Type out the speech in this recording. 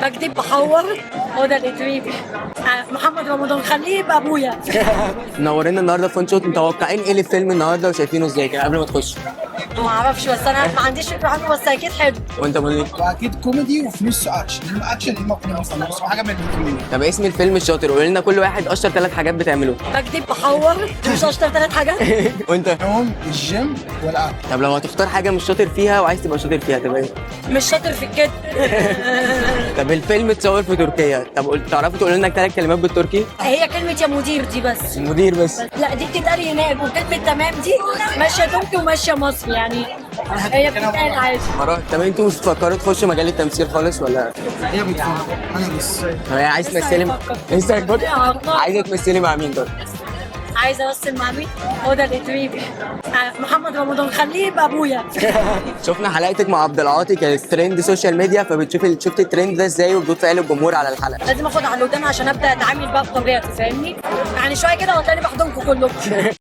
بكدب بحور. هدى الإدريبي. محمد رمضان خليه يبقى ابويا. منورين النهارده في فون شوت، متوقعين ايه للفيلم النهارده وشايفينه ازاي كده قبل ما تخش؟ ما اعرفش، بس انا ما عنديش فكره عنه، بس اكيد حلو. وانت منير؟ واكيد كوميدي وفي نصه اكشن، اما اكشن اما كوميدي في النص، حاجه من الاثنين. طب اسم الفيلم الشاطر، قول لنا كل واحد اشطر 3 حاجات بتعملوه. بكدب بحور. مش اشطر 3 حاجات. وانت؟ هم الجيم والاكل. طب لو هتختار حاجه مش شاطر فيها وعايز تبقى شاطر فيها تبقى ايه؟ مش شاطر في الكذب. طب الفيلم اتصور في تركيا، طب تعرفوا تقولوا لنا 3 كلمات بالتركي؟ هي كلمه يا مدير دي بس. المدير بس. لا دي بتتقال هناك، وكلمه تمام دي ماشيه تركي وماشيه مصري يعني. هي بتتقال عادي. طب انتوا مش بتفكروا تخشوا مجال التمثيل خالص ولا؟ هي بتفهم انا بس. هي عايز تمثلي لسه هتفكر؟ عايزه تمثلي مع مين طب؟ عايزه امثل مع مين؟ هدى الإدريبي. محمد رمضان خليه يبقى ابويا. شفنا حلقتك مع عبد العاطي كانت ترند سوشيال ميديا، شفت الترند ده ازاي وردود فعل الجمهور على الحلقه؟ لازم اخد على الودان عشان ابدا اتعامل بقى بطبيعتي، فاهمني؟ يعني شويه كده وهتلاقيني بحضنكم كلكم.